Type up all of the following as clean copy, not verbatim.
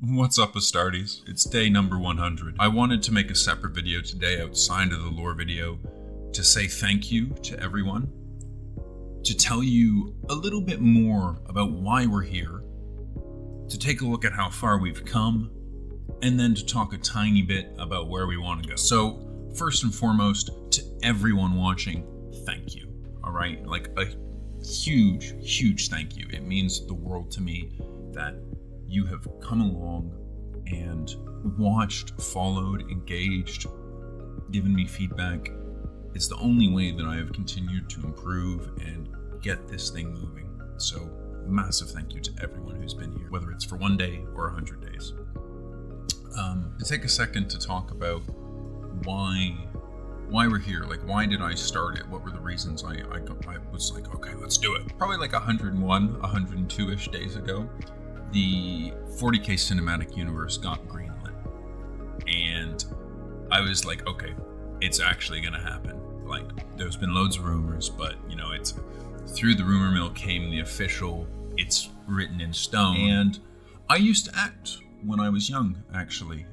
What's up, Astartes? It's day number 100. I wanted to make a separate video today outside of the lore video to say thank you to everyone, to tell you a little bit more about why we're here, to take a look at how far we've come, and then to talk a tiny bit about where we want to go. So, first and foremost, to everyone watching, thank you. All right? Like a huge, huge thank you. It means the world to me that you have come along and watched, followed, engaged, given me feedback. It's the only way that I have continued to improve and get this thing moving. So, massive thank you to everyone who's been here, whether it's for 1 day or 100 days. To take a second to talk about why we're here. Like, why did I start it? What were the reasons I was like, okay, let's do it. Probably like 101, 102-ish days ago, the 40K cinematic universe got greenlit. And I was like, okay, it's actually gonna happen. Like, there's been loads of rumors, but it's through the rumor mill came the official, it's written in stone. And I used to act when I was young, actually,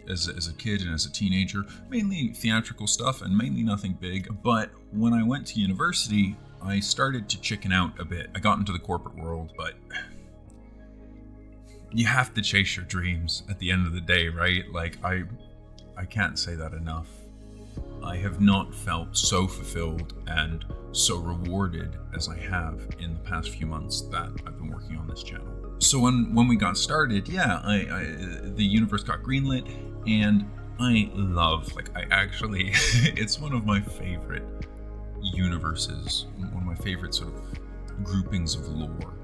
as a kid and as a teenager, mainly theatrical stuff and mainly nothing big. But when I went to university, I started to chicken out a bit. I got into the corporate world, but you have to chase your dreams at the end of the day, right? Like, I can't say that enough. I have not felt so fulfilled and so rewarded as I have in the past few months that I've been working on this channel. So when we got started, the universe got greenlit, and I love, it's one of my favorite universes, one of my favorite sort of groupings of lore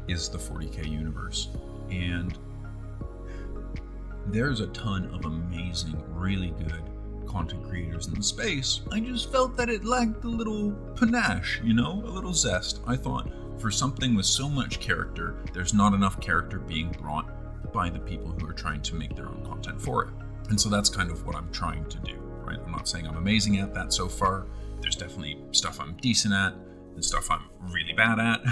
is the 40K universe. And there's a ton of amazing, really good content creators in the space. I just felt that it lacked a little panache, a little zest. I thought for something with so much character, there's not enough character being brought by the people who are trying to make their own content for it. And so that's kind of what I'm trying to do, right? I'm not saying I'm amazing at that so far. There's definitely stuff I'm decent at and stuff I'm really bad at.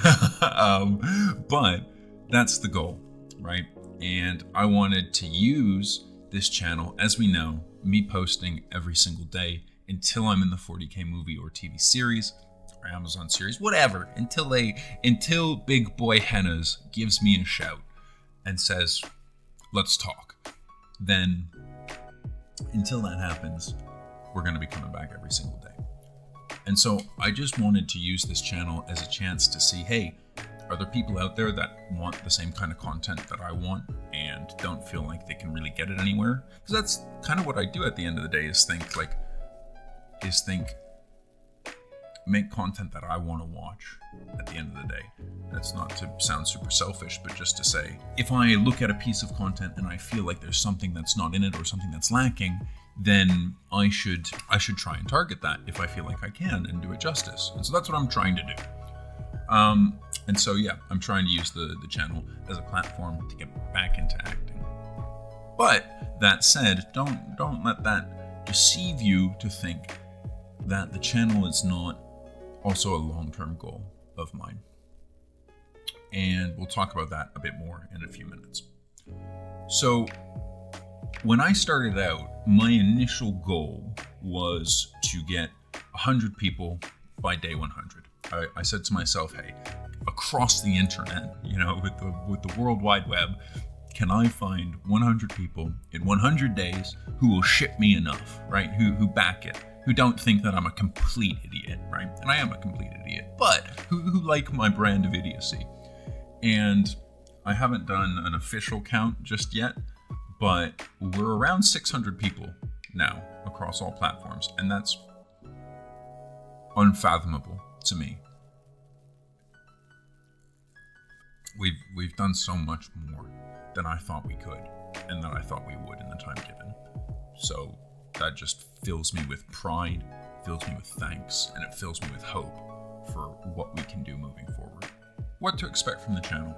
But that's the goal, right? And I wanted to use this channel, as we know, me posting every single day until I'm in the 40K movie or TV series or Amazon series, whatever, until Big Boy Hennas gives me a shout and says, let's talk. Then, until that happens, we're going to be coming back every single day. And so I just wanted to use this channel as a chance to see, hey, are there people out there that want the same kind of content that I want and don't feel like they can really get it anywhere? Because that's kind of what I do at the end of the day, is think, make content that I want to watch at the end of the day. That's not to sound super selfish, but just to say, if I look at a piece of content and I feel like there's something that's not in it or something that's lacking, then I should try and target that if I feel like I can and do it justice. And so that's what I'm trying to do. And so, I'm trying to use the channel as a platform to get back into acting. But that said, don't let that deceive you to think that the channel is not also a long-term goal of mine. And we'll talk about that a bit more in a few minutes. So, when I started out, my initial goal was to get 100 people by day 100. I said to myself, hey, across the internet, with the World Wide Web, can I find 100 people in 100 days who will ship me enough, right? Who back it, who don't think that I'm a complete idiot, right? And I am a complete idiot, but who like my brand of idiocy. And I haven't done an official count just yet, but we're around 600 people now across all platforms, and that's unfathomable to me. We've done so much more than I thought we could, and that I thought we would in the time given. So that just fills me with pride, fills me with thanks, and it fills me with hope for what we can do moving forward. What to expect from the channel.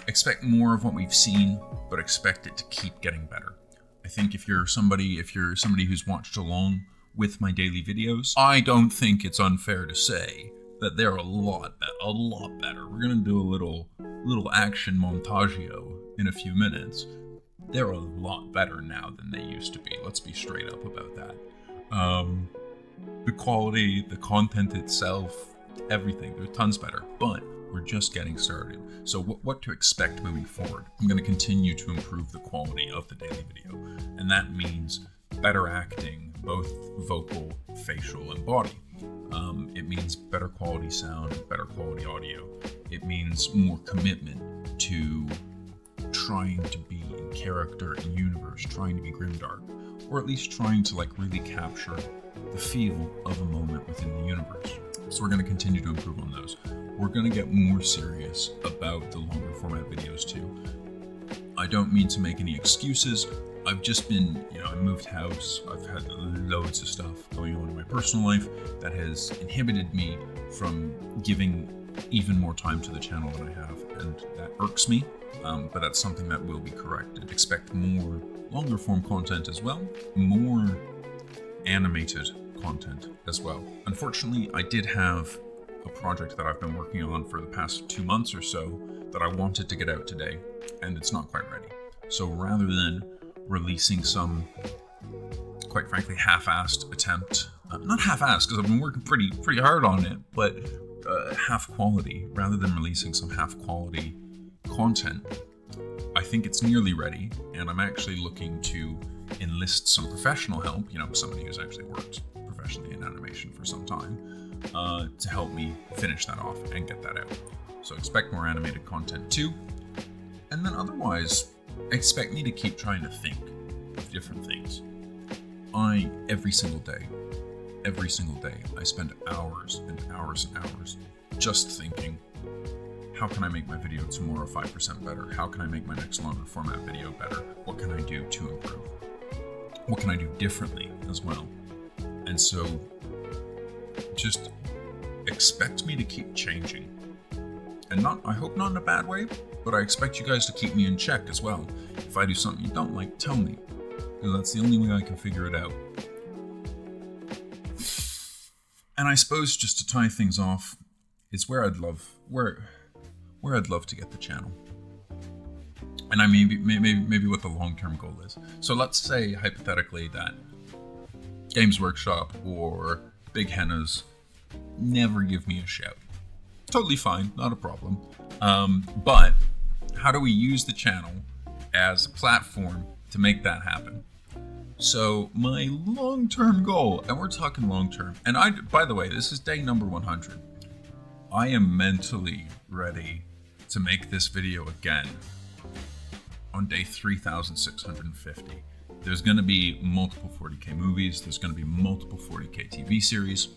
Expect more of what we've seen, but expect it to keep getting better. I think if you're somebody who's watched along with my daily videos, I don't think it's unfair to say that they're a lot better. We're gonna do a little action montagio in a few minutes. They're a lot better now than they used to be. Let's be straight up about that. The quality, the content itself, everything, they're tons better, but we're just getting started. So what to expect moving forward? I'm going to continue to improve the quality of the daily video, and that means better acting, both vocal, facial, and body. It means better quality sound, better quality audio. It means more commitment to trying to be in character and universe, trying to be grimdark, or at least trying to really capture the feel of a moment within the universe. So we're going to continue to improve on those. We're going to get more serious about the longer format videos too. I don't mean to make any excuses. I've just been, I moved house. I've had loads of stuff going on in my personal life that has inhibited me from giving even more time to the channel than I have, and that irks me. But that's something that will be corrected. Expect more longer form content as well, more animated content as well. Unfortunately, I did have a project that I've been working on for the past 2 months or so that I wanted to get out today, and it's not quite ready. So rather than releasing some, quite frankly, half-assed attempt, not half-assed because I've been working pretty hard on it, but half quality, rather than releasing some half quality content, I think it's nearly ready, and I'm actually looking to enlist some professional help, somebody who's actually worked professionally in animation for some time, to help me finish that off and get that out. So expect more animated content too. And then otherwise, expect me to keep trying to think of different things. Every single day, I spend hours and hours and hours just thinking, how can I make my video tomorrow 5% better? How can I make my next longer format video better? What can I do to improve? What can I do differently as well? And so just expect me to keep changing. And I hope not in a bad way, but I expect you guys to keep me in check as well. If I do something you don't like, tell me, because that's the only way I can figure it out. And I suppose just to tie things off, it's where I'd love to get the channel. And I maybe what the long-term goal is. So let's say hypothetically that Games Workshop or Big Hennas never give me a shout. Totally fine, not a problem. But how do we use the channel as a platform to make that happen? So my long-term goal, and we're talking long-term, and by the way, this is day number 100. I am mentally ready to make this video again on day 3,650. There's going to be multiple 40K movies. There's going to be multiple 40K TV series.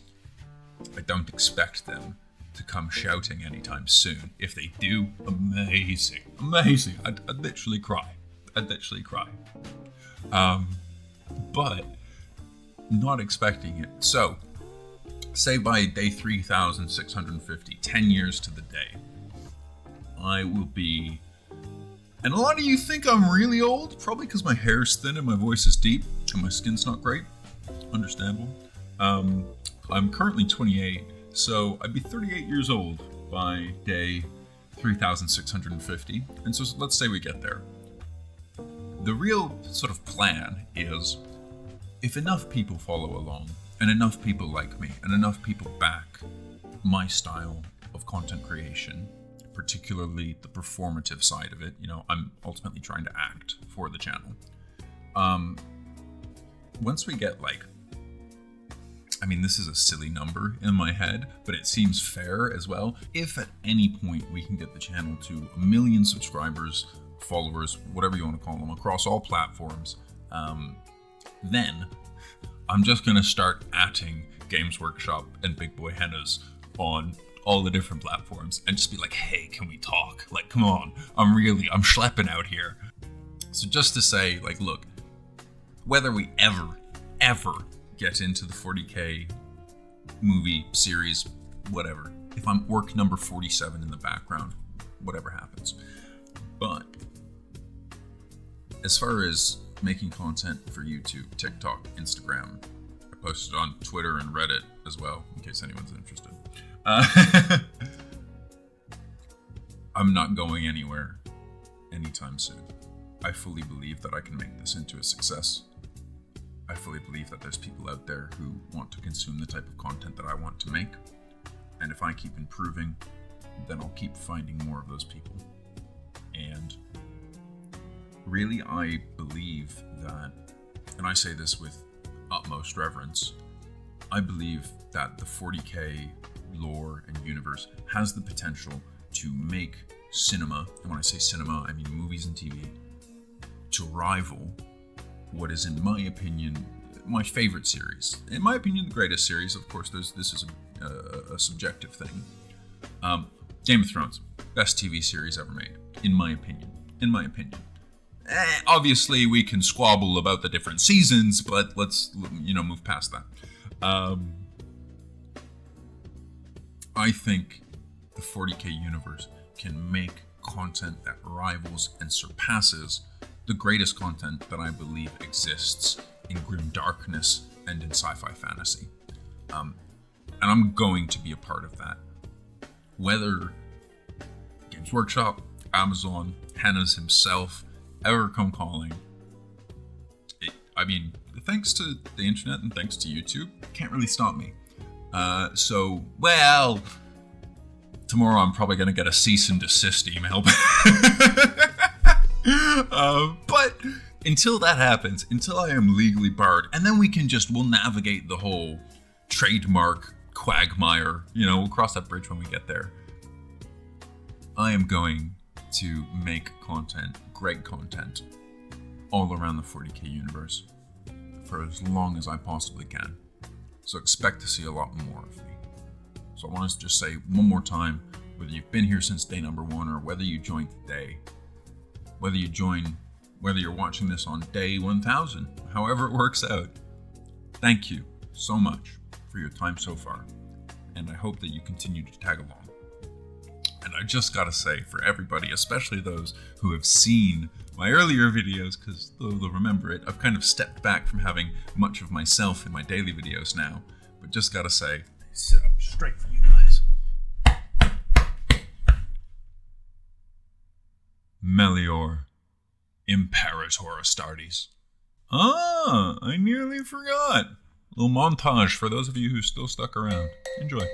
I don't expect them to come shouting anytime soon. If they do, amazing. I'd literally cry. But not expecting it. So, say by day 3,650, 10 years to the day, I will be... And a lot of you think I'm really old, probably because my hair's thin and my voice is deep and my skin's not great. Understandable. I'm currently 28, so I'd be 38 years old by day 3,650. And so let's say we get there. The real sort of plan is, if enough people follow along, and enough people like me, and enough people back my style of content creation, particularly the performative side of it, I'm ultimately trying to act for the channel. Once we get this is a silly number in my head, but it seems fair as well. If at any point we can get the channel to 1 million subscribers, followers, whatever you want to call them, across all platforms, then I'm just going to start atting Games Workshop and Big Boy Hennas on all the different platforms and just be like, hey, can we talk? Come on, I'm schlepping out here. So just to say, look, whether we ever get into the 40K movie series, whatever, if I'm work number 47 in the background, whatever happens. But as far as making content for YouTube, TikTok, Instagram, I posted on Twitter and Reddit as well, in case anyone's interested. I'm not going anywhere anytime soon. I fully believe that I can make this into a success. I fully believe that there's people out there who want to consume the type of content that I want to make. And if I keep improving, then I'll keep finding more of those people. And really, I believe that, and I say this with utmost reverence, I believe that the 40K lore and universe has the potential to make cinema, and when I say cinema, I mean movies and TV, to rival what is, in my opinion, my favorite series. In my opinion, the greatest series. Of course, this is a subjective thing. Game of Thrones, best TV series ever made, in my opinion. Obviously, we can squabble about the different seasons, but let's move past that. I think the 40K universe can make content that rivals and surpasses the greatest content that I believe exists in grim darkness and in sci-fi fantasy. And I'm going to be a part of that. Whether Games Workshop, Amazon, Hannes himself ever come calling, thanks to the internet and thanks to YouTube, can't really stop me. Tomorrow I'm probably going to get a cease and desist email. But until that happens, until I am legally barred, and then we'll navigate the whole trademark quagmire, we'll cross that bridge when we get there. I am going to make content, great content, all around the 40K universe for as long as I possibly can. So expect to see a lot more of me. So I want to just say one more time, whether you've been here since day number 1 or whether you joined today, whether you're watching this on day 1000, however it works out, thank you so much for your time so far. And I hope that you continue to tag along. And I just gotta say, for everybody, especially those who have seen my earlier videos, because they'll remember it, I've kind of stepped back from having much of myself in my daily videos now. But just gotta say, sit up straight for you guys. Melior, Imperator Astartes. I nearly forgot. A little montage for those of you who still stuck around. Enjoy.